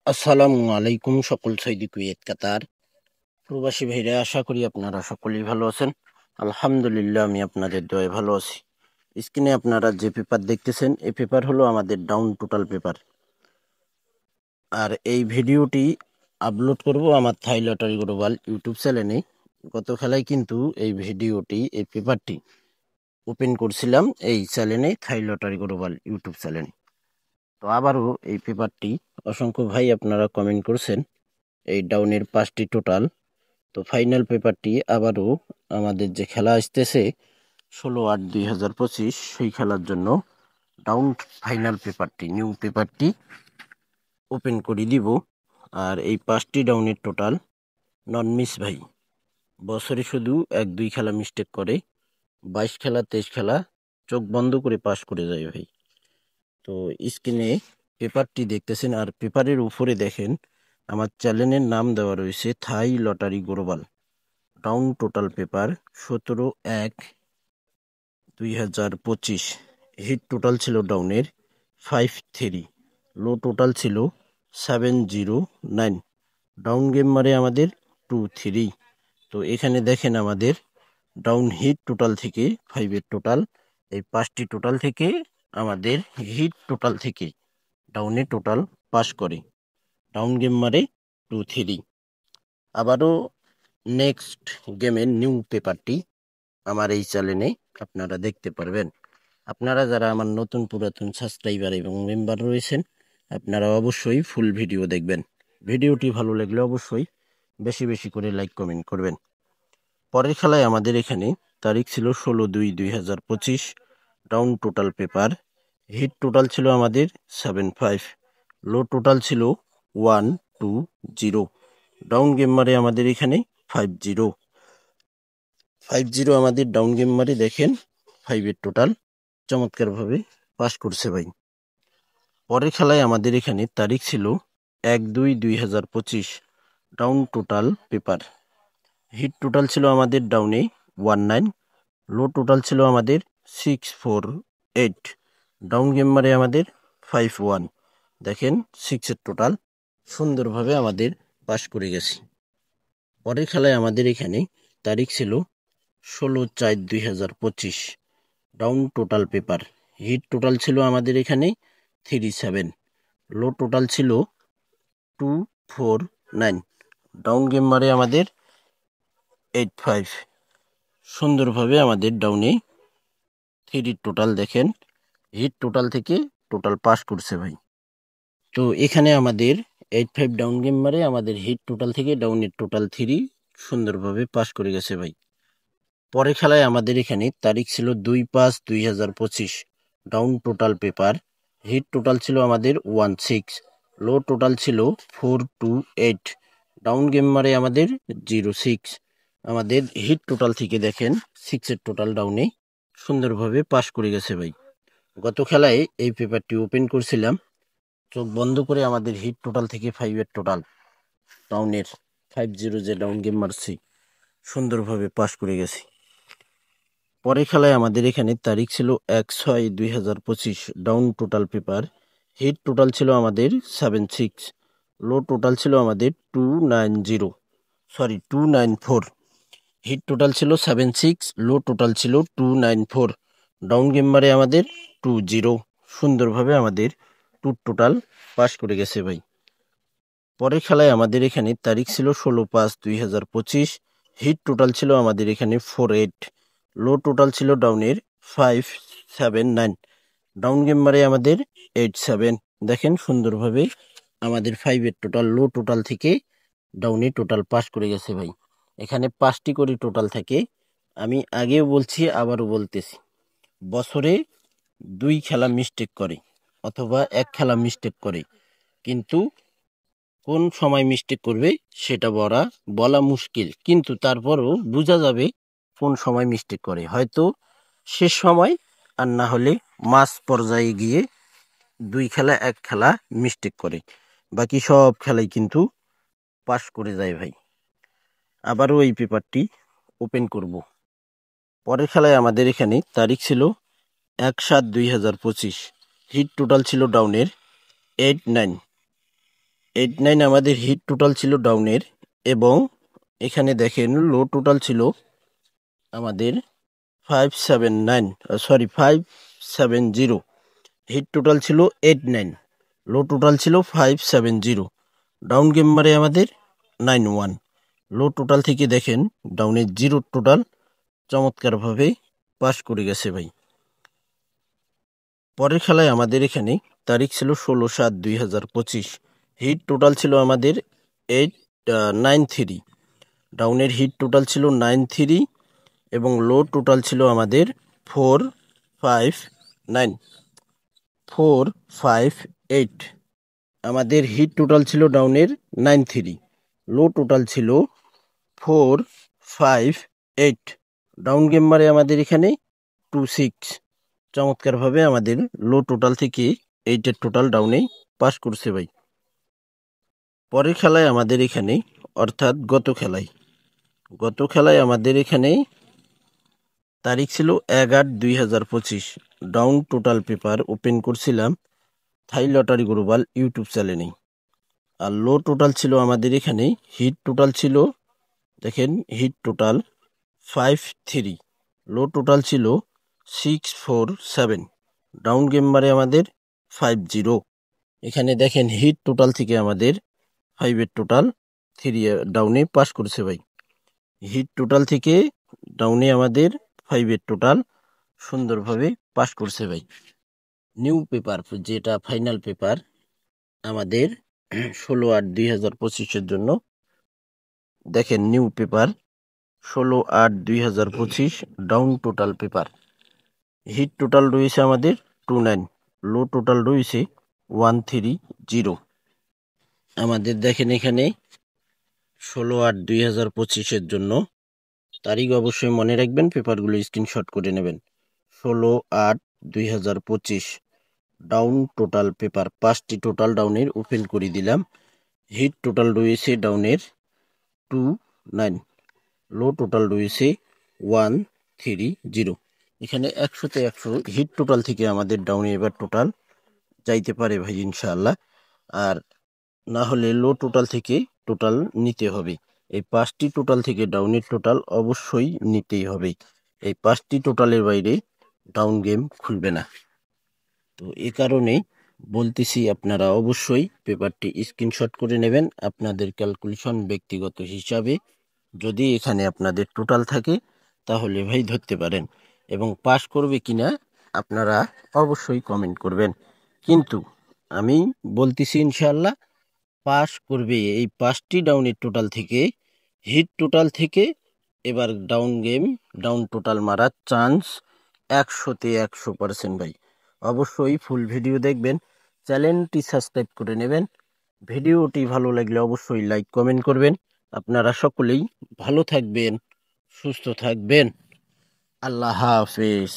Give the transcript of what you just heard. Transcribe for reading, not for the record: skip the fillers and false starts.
আসসালামু আলাইকুম সকল সৌদি কুয়েত কাতার প্রবাসী ভাইরা, আশা করি আপনারা সকলেই ভালো আছেন। আলহামদুলিল্লাহ, আমি আপনাদের দয়ায় ভালো আছি। স্ক্রিনে আপনারা যে পেপার দেখতেছেন, এই পেপার হলো আমাদের ডাউন টোটাল পেপার। আর এই ভিডিওটি আপলোড করব আমার থাই লটারি গ্লোবাল ইউটিউব চ্যানেলে। গত খেলায় কিন্তু এই পেপারটি ওপেন করছিলাম এই চ্যানেলে, থাই লটারি গ্লোবাল ইউটিউব চ্যানেলে। তো আবারও এই পেপারটি অসংখ্য ভাই আপনারা কমেন্ট করছেন এই ডাউনের 5টি টোটাল। তো ফাইনাল পেপারটি আবারও আমাদের যে খেলা আসতেছে 16/8/2025 সেই খেলার জন্য ডাউন ফাইনাল পেপারটি, নিউ পেপারটি ওপেন করে দিব। আর এই 5টি ডাউনের টোটাল নন মিস ভাই, বছরে শুধু 1-2 খেলা মিস্টেক করে, 22 খেলা 23 খেলা চোখ বন্ধ করে পাস করে যায় ভাই। তো স্ক্রিনে পেপারটি দেখতেছেন, আর পেপারের উপরে দেখেন আমার চ্যানেলের নাম দেওয়া রয়েছে Thai lottery global. Down total paper 17/1/2025। Hit total ছিল ডাউনের 5-3, লো টোটাল ছিল 709, ডাউন গেম মারে আমাদের 2-3। তো এখানে দেখেন আমাদের ডাউন হিট টোটাল থেকে 5-এর টোটাল, এই 5টি টোটাল থেকে আমাদের হিট টোটাল থেকে ডাউনে টোটাল পাস করে, ডাউন গেম মারে 2-3। আবারও নেক্সট গেমের নিউ পেপারটি আমার এই চ্যানেলে আপনারা দেখতে পারবেন। আপনারা যারা আমার নতুন পুরাতন সাবস্ক্রাইবার এবং মেম্বার রয়েছেন, আপনারা অবশ্যই ফুল ভিডিও দেখবেন। ভিডিওটি ভালো লাগলে অবশ্যই বেশি বেশি করে লাইক কমেন্ট করবেন। পরের খেলায় আমাদের এখানে তারিখ ছিল 16/2/2025, down total paper. Hit total ছিল আমাদের 7-5, লো টোটাল ছিল 1-2-0, ডাউন গেম মারে আমাদের এখানে 5-0। আমাদের ডাউন গেম মারে দেখেন 5-এর টোটাল চমৎকারভাবে পাস করছে ভাই। পরের খেলায় আমাদের এখানে তারিখ ছিল 1-2/2025, down total paper. Hit total ছিল আমাদের ডাউনে 19, লো টোটাল ছিল আমাদের 648, ডাউন গেম মারে আমাদের 5-1। দেখেন 6-এর টোটাল সুন্দরভাবে আমাদের পাস করে গেছি। পরের খেলায় আমাদের এখানে তারিখ ছিল 16/4/2025, down total paper. Hit total ছিল আমাদের এখানে 37, লো টোটাল ছিল 249, ডাউন গেম মারে আমাদের 85। সুন্দরভাবে আমাদের ডাউনে 3 টোটাল দেখেন হিট টোটাল থেকে টোটাল পাস করছে ভাই। তো এখানে আমাদের 85 ডাউন গেম মারে আমাদের হিট টোটাল থেকে ডাউনের টোটাল 3 সুন্দরভাবে পাস করে গেছে ভাই। পরের খেলায় আমাদের এখানে তারিখ ছিল 2/5/2025, down total paper. Hit total ছিল আমাদের 16, লো টোটাল ছিল 428, ডাউন গেম মারে আমাদের 06। আমাদের হিট টোটাল থেকে দেখেন 6-এর টোটাল ডাউনে সুন্দরভাবে পাস করে গেছে ভাই। গত খেলায় এই পেপারটি ওপেন করছিলাম, চোখ বন্ধ করে আমাদের হিট টোটাল থেকে 5-এর টোটাল ডাউনের 50 যে ডাউন গেম মারছি সুন্দরভাবে পাস করে গেছি। পরের খেলায় আমাদের এখানে তারিখ ছিল 1/6/2025, down total paper. Hit total ছিল আমাদের 76, লো টোটাল ছিল আমাদের 294। হিট টোটাল ছিল 76, লো টোটাল ছিল 294, ডাউন গেম মারে আমাদের 20। সুন্দরভাবে আমাদের টোটাল পাস করে গেছে ভাই। পরের খেলায় আমাদের এখানে তারিখ ছিল 16/5/2025, হিট টোটাল ছিল আমাদের এখানে 48, লো টোটাল ছিল ডাউনের 579, ডাউন গেম মারে আমাদের 87। দেখেন সুন্দরভাবে আমাদের 5-এর টোটাল লো টোটাল থেকে ডাউনে টোটাল পাস করে গেছে ভাই। এখানে 5টি করে টোটাল থাকে। আমি আগেও বলছি আবারও বলতেছি, বছরে 2 খেলা মিস্টেক করে অথবা 1 খেলা মিস্টেক করে, কিন্তু কোন সময় মিস্টেক করবে সেটা বলা মুশকিল, কিন্তু তারপরও বোঝা যাবে কোন সময় মিস্টেক করে। হয়তো শেষ সময়, আর না হলে মাঝ পর্যায়ে গিয়ে 2 খেলা 1 খেলা মিস্টেক করে, বাকি সব খেলাই কিন্তু পাস করে যায় ভাই। আবারও এই পেপারটি ওপেন করব। পরের খেলায় আমাদের এখানে তারিখ ছিল 1/7/2025, হিট টোটাল ছিল ডাউনের 89, 89 আমাদের হিট টোটাল ছিল ডাউনের, এবং এখানে দেখেন লো টোটাল ছিল আমাদের 570। হিট টোটাল ছিল 89, লো টোটাল ছিল 570। ডাউন গেম মারে আমাদের 91। লো টোটাল থেকে দেখেন ডাউনের জিরো টোটাল চমৎকারভাবে পাস করে গেছে ভাই। পরের খেলায় আমাদের এখানে তারিখ ছিল 16/7/2025। হিট টোটাল ছিল আমাদের 93। ডাউনের হিট টোটাল ছিল 93 এবং লো টোটাল ছিল আমাদের 458। আমাদের হিট টোটাল ছিল ডাউনের 93, লো টোটাল ছিল 458। ডাউন গেম মারে আমাদের এখানে 26। চমৎকারভাবে আমাদের লো টোটাল থেকে 8-এর টোটাল ডাউনে পাস করছে ভাই। পরের খেলায় আমাদের এখানে, অর্থাৎ গত খেলায় আমাদের এখানে তারিখ ছিল 1/8/2025। ডাউন টোটাল পেপার ওপেন করছিলাম থাই লটারি গ্লোবাল ইউটিউব চ্যানেলে। আর লো টোটাল ছিল আমাদের এখানে, হিট টোটাল ছিল দেখেন, হিট টোটাল 53, লো টোটাল ছিল 647। ডাউন গেম মারে আমাদের 50। এখানে দেখেন হিট টোটাল থেকে আমাদের 5-এর টোটাল 3 ডাউনে পাস করছে ভাই। হিট টোটাল থেকে ডাউনে আমাদের 5-এর টোটাল সুন্দরভাবে পাস করছে ভাই। নিউ পেপার, যেটা ফাইনাল পেপার আমাদের 16/8/2025-এর জন্য, দেখেন new paper 16/8/2025 down total paper. Hit total রয়েছে আমাদের 29, লো টোটাল রয়েছে 130। আমাদের দেখেন এখানে 16/8/2025-এর জন্য তারিখ অবশ্যই মনে রাখবেন, পেপারগুলো স্ক্রিনশট করে নেবেন। 16/8/2025 ডাউন টোটাল পেপার, 5টি টোটাল ডাউনের ওপেন করে দিলাম। হিট টোটাল রয়েছে ডাউনের 29, লো টোটাল রয়েছে 130। এখানে 100-তে 100 হিট টোটাল থেকে আমাদের ডাউনে এবার টোটাল যাইতে পারে ভাই ইনশাআল্লাহ, আর না হলে লো টোটাল থেকে টোটাল নিতে হবে। এই 5টি টোটাল থেকে ডাউনের টোটাল অবশ্যই নিতেই হবে। এই 5টি টোটালের বাইরে ডাউন গেম খুলবে না। তো এ কারণে বলতেছি, আপনারা অবশ্যই পেপারটি স্ক্রিনশট করে নেবেন আপনাদের ক্যালকুলেশন ব্যক্তিগত হিসাবে। যদি এখানে আপনাদের টোটাল থাকে তাহলে ভাই ধরতে পারেন, এবং পাস করবে কিনা আপনারা অবশ্যই কমেন্ট করবেন। কিন্তু আমি বলতেছি ইনশাআল্লাহ পাস করবে। এই 5টি ডাউনের টোটাল থেকে, হিট টোটাল থেকে এবার ডাউন টোটাল মারার চান্স 100-তে 100% ভাই। অবশ্যই ফুল ভিডিও দেখবেন, চ্যানেলটি সাবস্ক্রাইব করে নেবেন। ভিডিওটি ভালো লাগলে অবশ্যই লাইক কমেন্ট করবেন। আপনারা সকলেই ভালো থাকবেন, সুস্থ থাকবেন। আল্লাহ হাফেজ।